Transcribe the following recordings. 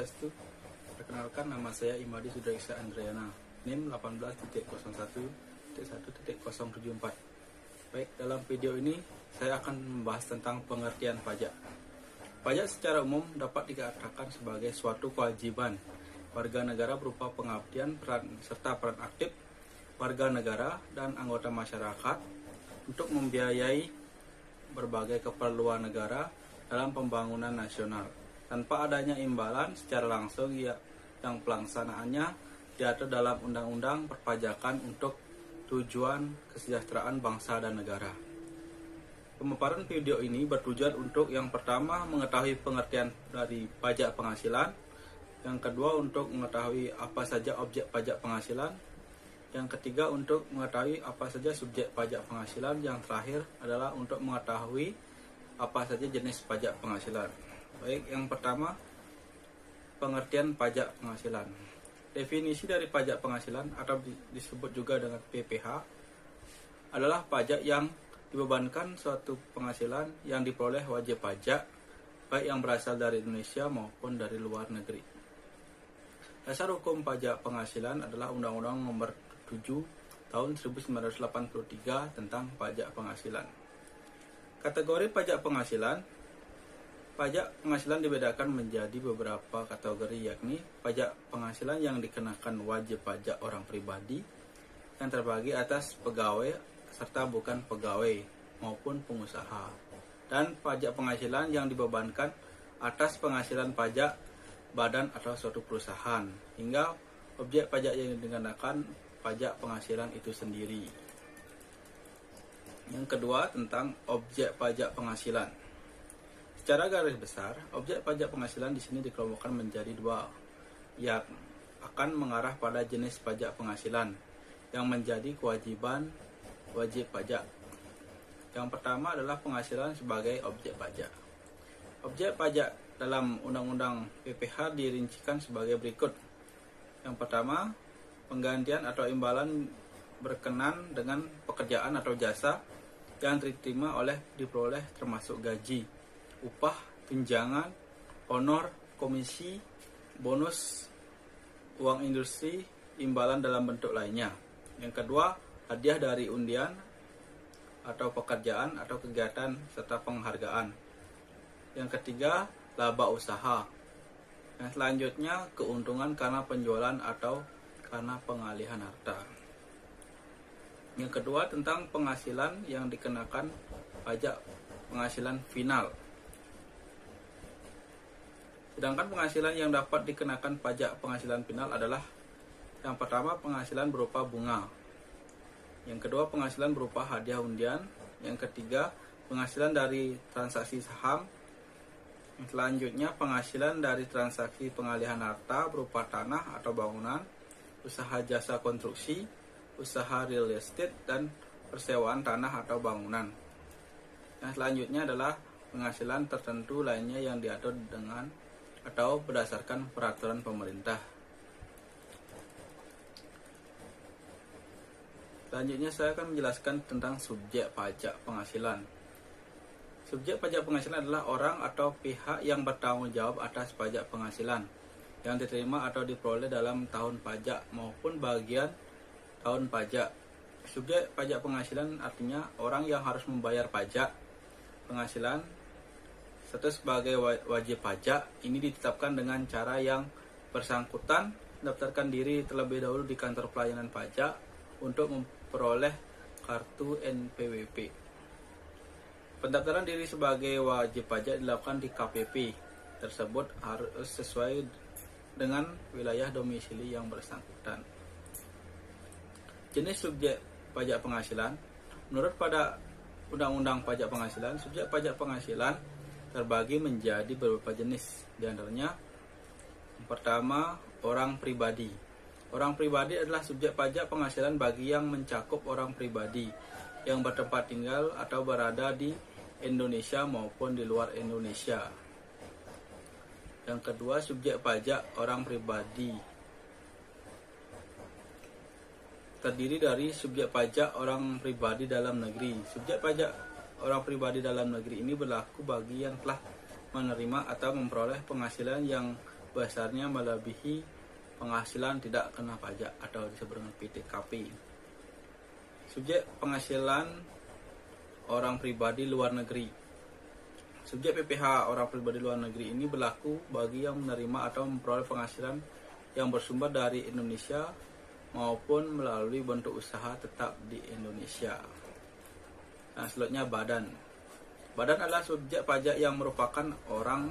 Swastiastu. Perkenalkan, nama saya Imadi Sudraiksa Andriana, NIM 18.01.1.074. Baik, dalam video ini saya akan membahas tentang pengertian pajak. Pajak secara umum dapat dikatakan sebagai suatu kewajiban warga negara berupa pengabdian serta peran aktif warga negara dan anggota masyarakat untuk membiayai berbagai keperluan negara dalam pembangunan nasional tanpa adanya imbalan secara langsung yang pelaksanaannya diatur dalam Undang-Undang Perpajakan untuk tujuan kesejahteraan bangsa dan negara. Pemaparan video ini bertujuan untuk yang pertama mengetahui pengertian dari pajak penghasilan, yang kedua untuk mengetahui apa saja objek pajak penghasilan, yang ketiga untuk mengetahui apa saja subjek pajak penghasilan, yang terakhir adalah untuk mengetahui apa saja jenis pajak penghasilan. Baik, yang pertama pengertian pajak penghasilan. Definisi dari pajak penghasilan atau disebut juga dengan PPH adalah pajak yang dibebankan suatu penghasilan yang diperoleh wajib pajak baik yang berasal dari Indonesia maupun dari luar negeri. Dasar hukum pajak penghasilan adalah Undang-Undang Nomor 7 Tahun 1983 tentang pajak penghasilan. Kategori pajak penghasilan dibedakan menjadi beberapa kategori, yakni pajak penghasilan yang dikenakan wajib pajak orang pribadi yang terbagi atas pegawai serta bukan pegawai maupun pengusaha, dan pajak penghasilan yang dibebankan atas penghasilan pajak badan atau suatu perusahaan hingga objek pajak yang dikenakan pajak penghasilan itu sendiri. Yang kedua, tentang objek pajak penghasilan. Secara garis besar, objek pajak penghasilan di sini dikelompokkan menjadi dua, yang akan mengarah pada jenis pajak penghasilan yang menjadi kewajiban wajib pajak. Yang pertama adalah penghasilan sebagai objek pajak. Objek pajak dalam Undang-Undang PPH dirincikan sebagai berikut. Yang pertama, penggantian atau imbalan berkenan dengan pekerjaan atau jasa yang diterima diperoleh termasuk gaji, upah, tunjangan, honor, komisi, bonus, uang industri, imbalan dalam bentuk lainnya. Yang kedua, hadiah dari undian atau pekerjaan atau kegiatan serta penghargaan. Yang ketiga, laba usaha. Yang selanjutnya, keuntungan karena penjualan atau karena pengalihan harta. Yang kedua, tentang penghasilan yang dikenakan pajak penghasilan final. Sedangkan penghasilan yang dapat dikenakan pajak penghasilan final adalah yang pertama, penghasilan berupa bunga. Yang kedua, penghasilan berupa hadiah undian. Yang ketiga, penghasilan dari transaksi saham. Yang selanjutnya, penghasilan dari transaksi pengalihan harta berupa tanah atau bangunan, usaha jasa konstruksi, usaha real estate, dan persewaan tanah atau bangunan. Yang selanjutnya adalah penghasilan tertentu lainnya yang diatur dengan atau berdasarkan peraturan pemerintah. Selanjutnya saya akan menjelaskan tentang subjek pajak penghasilan. Subjek pajak penghasilan adalah orang atau pihak yang bertanggung jawab atas pajak penghasilan yang diterima atau diperoleh dalam tahun pajak maupun bagian tahun pajak. Subjek pajak penghasilan artinya orang yang harus membayar pajak penghasilan status sebagai wajib pajak. Ini ditetapkan dengan cara yang bersangkutan mendaftarkan diri terlebih dahulu di kantor pelayanan pajak untuk memperoleh kartu NPWP. Pendaftaran diri sebagai wajib pajak dilakukan di KPP tersebut harus sesuai dengan wilayah domisili yang bersangkutan. Jenis subjek pajak penghasilan. Menurut pada Undang-Undang Pajak Penghasilan, subjek pajak penghasilan terbagi menjadi beberapa jenis. Di antaranya, yang pertama, orang pribadi. Orang pribadi adalah subjek pajak penghasilan bagi yang mencakup orang pribadi yang bertempat tinggal atau berada di Indonesia maupun di luar Indonesia. Yang kedua, subjek pajak orang pribadi terdiri dari subjek pajak orang pribadi dalam negeri. Subjek pajak orang pribadi dalam negeri ini berlaku bagi yang telah menerima atau memperoleh penghasilan yang besarnya melebihi penghasilan tidak kena pajak atau disebut dengan PTKP. Subjek penghasilan orang pribadi luar negeri. Subjek PPh orang pribadi luar negeri ini berlaku bagi yang menerima atau memperoleh penghasilan yang bersumber dari Indonesia maupun melalui bentuk usaha tetap di Indonesia. Nah, selanjutnya badan. Badan adalah subjek pajak yang merupakan orang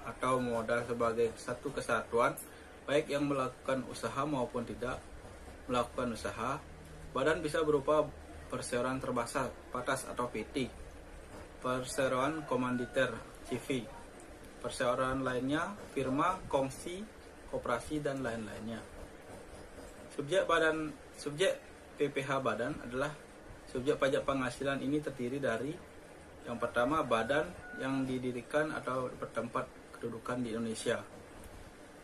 atau modal sebagai satu kesatuan, baik yang melakukan usaha maupun tidak melakukan usaha. Badan bisa berupa perseroan terbatas atau PT, perseroan komanditer CV, perseroan lainnya, firma, kongsi, koperasi, dan lain-lainnya. Subjek PPh badan adalah subjek pajak penghasilan. Ini terdiri dari yang pertama, badan yang didirikan atau bertempat kedudukan di Indonesia.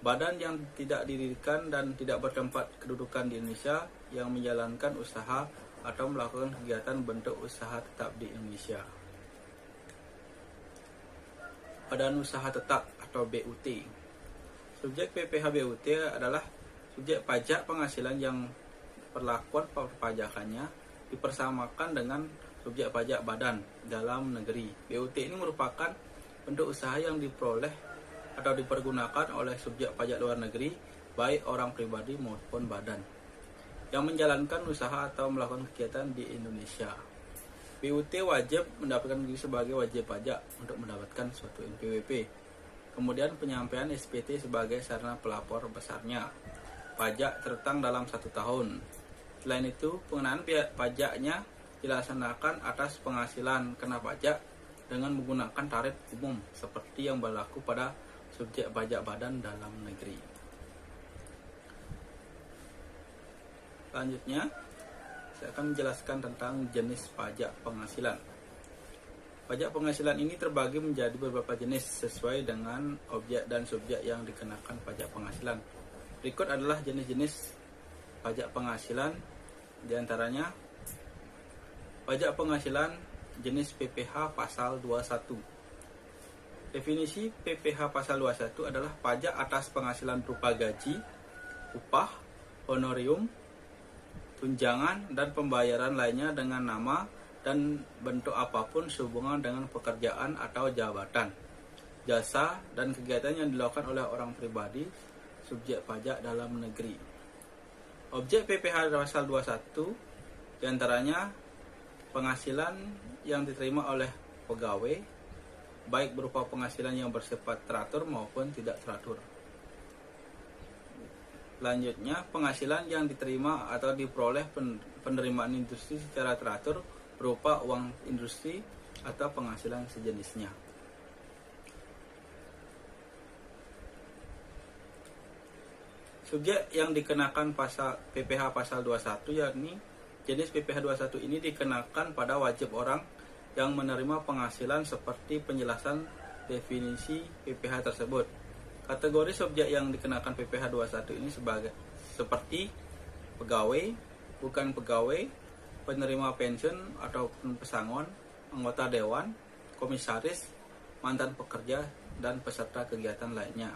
Badan yang tidak didirikan dan tidak bertempat kedudukan di Indonesia yang menjalankan usaha atau melakukan kegiatan bentuk usaha tetap di Indonesia. Badan usaha tetap atau BUT. Subjek PPh BUT adalah subjek pajak penghasilan yang perlakuan perpajakannya dipersamakan dengan subjek pajak badan dalam negeri. BUT ini merupakan bentuk usaha yang diperoleh atau dipergunakan oleh subjek pajak luar negeri, baik orang pribadi maupun badan, yang menjalankan usaha atau melakukan kegiatan di Indonesia. BUT wajib mendapatkan diri sebagai wajib pajak untuk mendapatkan suatu NPWP. Kemudian penyampaian SPT sebagai sarana pelapor besarnya. Pajak tertang dalam 1 tahun. Selain itu, pengenaan pajaknya dilaksanakan atas penghasilan kena pajak dengan menggunakan tarif umum seperti yang berlaku pada subjek pajak badan dalam negeri. Selanjutnya, saya akan menjelaskan tentang jenis pajak penghasilan. Pajak penghasilan ini terbagi menjadi beberapa jenis sesuai dengan objek dan subjek yang dikenakan pajak penghasilan. Berikut adalah jenis-jenis pajak penghasilan, diantaranya pajak penghasilan jenis PPh pasal 21. Definisi PPh pasal 21 adalah pajak atas penghasilan berupa gaji, upah, honorium, tunjangan, dan pembayaran lainnya dengan nama dan bentuk apapun sehubungan dengan pekerjaan atau jabatan, jasa, dan kegiatan yang dilakukan oleh orang pribadi subjek pajak dalam negeri. Objek PPh pasal 21 diantaranya penghasilan yang diterima oleh pegawai, baik berupa penghasilan yang bersifat teratur maupun tidak teratur. Selanjutnya, penghasilan yang diterima atau diperoleh penerimaan industri secara teratur berupa uang industri atau penghasilan sejenisnya. Subjek yang dikenakan pasal PPh pasal 21 yakni jenis PPh 21 ini dikenakan pada wajib orang yang menerima penghasilan seperti penjelasan definisi PPh tersebut. Kategori subjek yang dikenakan PPh 21 ini seperti pegawai, bukan pegawai, penerima pensiun ataupun pesangon, anggota dewan, komisaris, mantan pekerja, dan peserta kegiatan lainnya.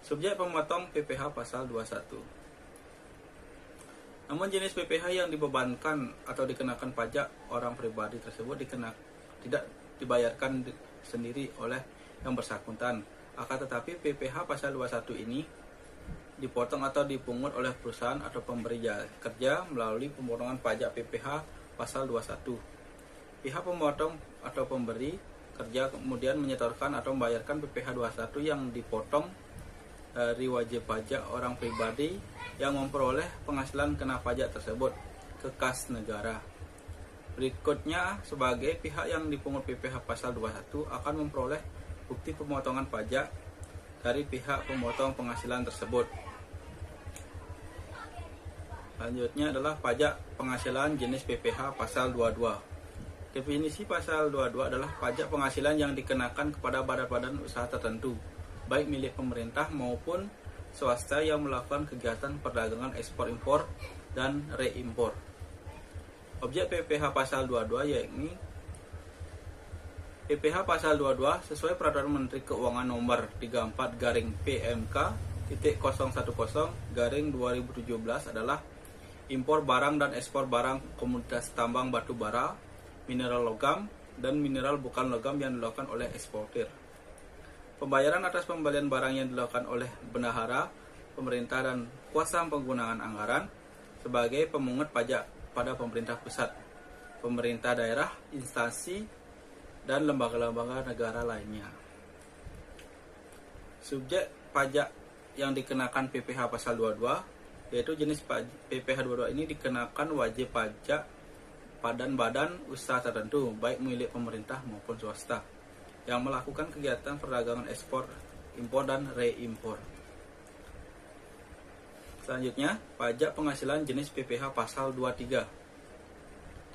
Subjek pemotong PPh pasal 21. Namun jenis PPh yang dibebankan atau dikenakan pajak orang pribadi tersebut tidak dibayarkan sendiri oleh yang bersangkutan. Akan tetapi PPh pasal 21 ini dipotong atau dipungut oleh perusahaan atau pemberi kerja melalui pemotongan pajak PPh pasal 21. Pihak pemotong atau pemberi kerja kemudian menyetorkan atau membayarkan PPh 21 yang dipotong dari wajib pajak orang pribadi yang memperoleh penghasilan kena pajak tersebut ke kas negara. Berikutnya, sebagai pihak yang dipungut PPh pasal 21 akan memperoleh bukti pemotongan pajak dari pihak pemotong penghasilan tersebut. Selanjutnya adalah pajak penghasilan jenis PPh pasal 22. Definisi pasal 22 adalah pajak penghasilan yang dikenakan kepada badan-badan usaha tertentu, baik milik pemerintah maupun swasta yang melakukan kegiatan perdagangan ekspor-impor dan reimpor. Objek PPh pasal 22 yakni PPh pasal 22 sesuai Peraturan Menteri Keuangan nomor 34-PMK.010-2017 adalah impor barang dan ekspor barang komoditas tambang batu bara, mineral logam, dan mineral bukan logam yang dilakukan oleh eksportir. Pembayaran atas pembelian barang yang dilakukan oleh bendahara, pemerintah, dan kuasa penggunaan anggaran sebagai pemungut pajak pada pemerintah pusat, pemerintah daerah, instansi, dan lembaga-lembaga negara lainnya. Subjek pajak yang dikenakan PPh pasal 22 yaitu jenis PPh 22 ini dikenakan wajib pajak pada badan usaha tertentu, baik milik pemerintah maupun swasta, yang melakukan kegiatan perdagangan ekspor, impor, dan reimpor. Selanjutnya, pajak penghasilan jenis PPh pasal 23.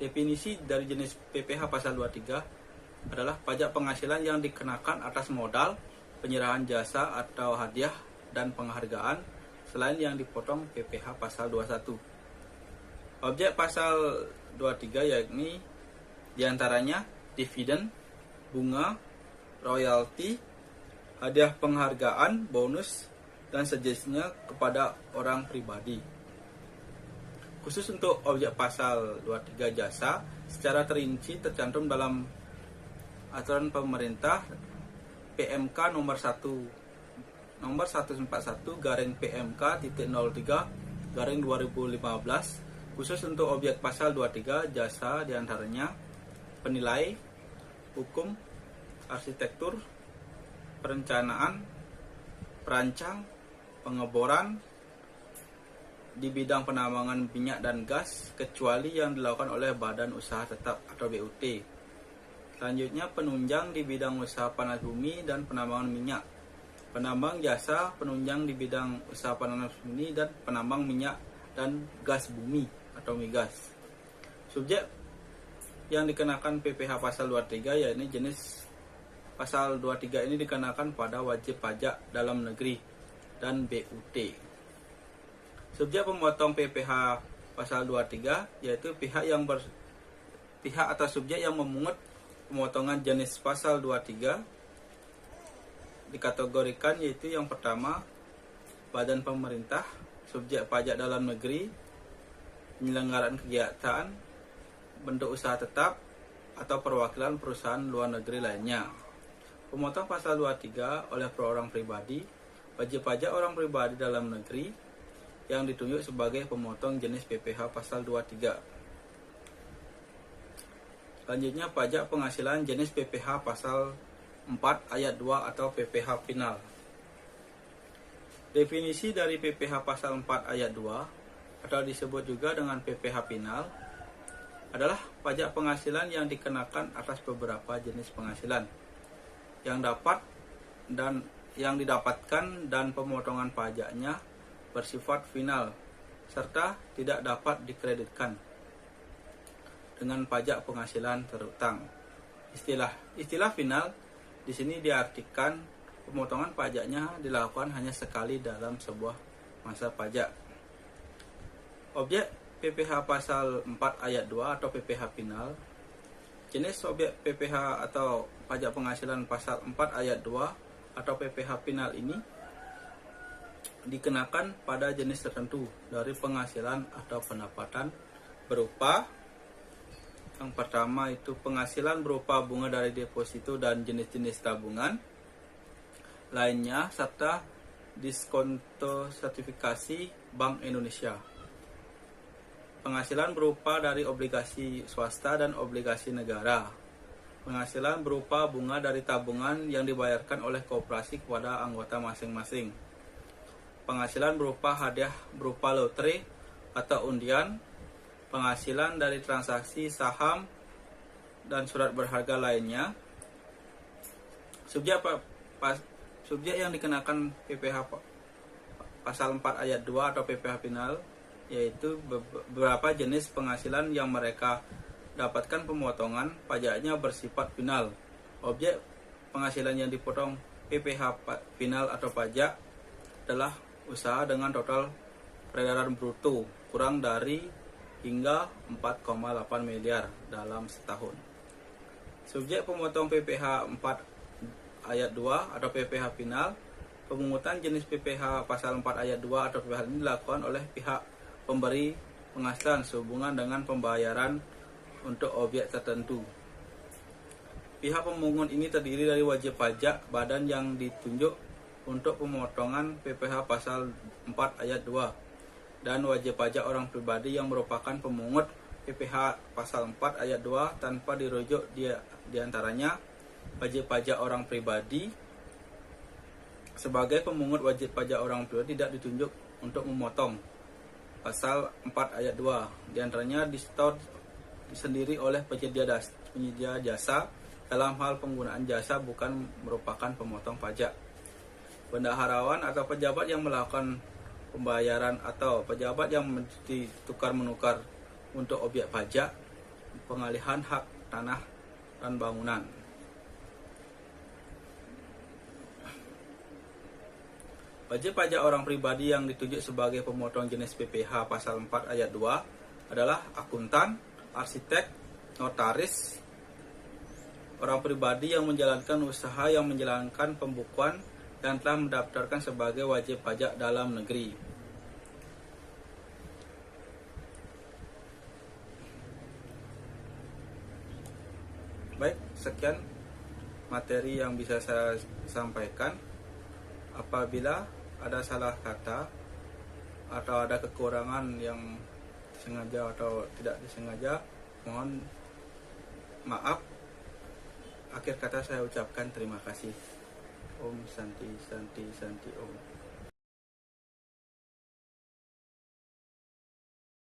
Definisi dari jenis PPh pasal 23 adalah pajak penghasilan yang dikenakan atas modal, penyerahan jasa atau hadiah, dan penghargaan selain yang dipotong PPh pasal 21. Objek pasal 23 yakni diantaranya dividen, bunga, royalti, hadiah penghargaan, bonus, dan sejenisnya kepada orang pribadi. Khusus untuk objek pasal 23 jasa, secara terinci tercantum dalam aturan pemerintah PMK nomor 141-PMK.03/2015 khusus untuk objek pasal 23 jasa diantaranya penilai, hukum, arsitektur, perencanaan, perancang, pengeboran di bidang penambangan minyak dan gas kecuali yang dilakukan oleh Badan Usaha Tetap atau BUT. Selanjutnya penunjang di bidang usaha panas bumi dan penambangan minyak, penambang jasa penunjang di bidang usaha panas bumi dan penambang minyak dan gas bumi atau migas. Subjek yang dikenakan PPh pasal 23 yakni jenis pasal 23 ini dikenakan pada wajib pajak dalam negeri dan BUT. Subjek pemotong PPh pasal 23 yaitu pihak atau subjek yang memungut pemotongan jenis pasal 23 dikategorikan yaitu yang pertama badan pemerintah, subjek pajak dalam negeri, penyelenggaraan kegiatan, bentuk usaha tetap, atau perwakilan perusahaan luar negeri lainnya. Pemotong pasal 23 oleh orang pribadi, wajib pajak orang pribadi dalam negeri yang ditunjuk sebagai pemotong jenis PPh pasal 23. Selanjutnya pajak penghasilan jenis PPh pasal 4 ayat 2 atau PPh final. Definisi dari PPh pasal 4 ayat 2 atau disebut juga dengan PPh final adalah pajak penghasilan yang dikenakan atas beberapa jenis penghasilan yang didapatkan dan pemotongan pajaknya bersifat final serta tidak dapat dikreditkan dengan pajak penghasilan terutang. Istilah final di sini diartikan pemotongan pajaknya dilakukan hanya sekali dalam sebuah masa pajak. Objek PPh pasal 4 ayat 2 atau PPh final. Jenis objek PPh atau pajak penghasilan pasal 4 ayat 2 atau PPh final ini dikenakan pada jenis tertentu dari penghasilan atau pendapatan berupa yang pertama itu penghasilan berupa bunga dari deposito dan jenis-jenis tabungan lainnya serta diskonto sertifikasi Bank Indonesia. Penghasilan berupa dari obligasi swasta dan obligasi negara. Penghasilan berupa bunga dari tabungan yang dibayarkan oleh koperasi kepada anggota masing-masing. Penghasilan berupa hadiah berupa lotre atau undian. Penghasilan dari transaksi saham dan surat berharga lainnya. Subjek yang dikenakan PPh pasal 4 ayat 2 atau PPh final yaitu beberapa jenis penghasilan yang mereka dapatkan pemotongan pajaknya bersifat final. Objek penghasilan yang dipotong PPh final atau pajak adalah usaha dengan total peredaran bruto kurang dari hingga 4,8 miliar dalam setahun. Subjek pemotong PPh 4 ayat 2 atau PPh final. Pemungutan jenis PPh pasal 4 ayat 2 atau PPh ini dilakukan oleh pihak pemberi penghasilan sehubungan dengan pembayaran untuk objek tertentu. Pihak pemungut ini terdiri dari wajib pajak, badan yang ditunjuk untuk pemotongan PPh pasal 4 ayat 2, dan wajib pajak orang pribadi yang merupakan pemungut PPh pasal 4 ayat 2 tanpa dirujuk di antaranya wajib pajak orang pribadi. Sebagai pemungut wajib pajak orang pribadi tidak ditunjuk untuk memotong pasal 4 ayat 2, di antaranya disetor sendiri oleh penyedia jasa dalam hal penggunaan jasa bukan merupakan pemotong pajak. Bendaharawan atau pejabat yang melakukan pembayaran atau pejabat yang ditukar-menukar untuk objek pajak, pengalihan hak tanah dan bangunan. Wajib pajak orang pribadi yang ditunjuk sebagai pemotong jenis PPh pasal 4 ayat 2 adalah akuntan, arsitek, notaris, orang pribadi yang menjalankan usaha yang menjalankan pembukuan dan telah mendaftarkan sebagai wajib pajak dalam negeri. Baik, sekian materi yang bisa saya sampaikan. Apabila ada salah kata atau ada kekurangan yang sengaja atau tidak disengaja, mohon maaf. Akhir kata saya ucapkan terima kasih. Om Santi Santi Santi Om.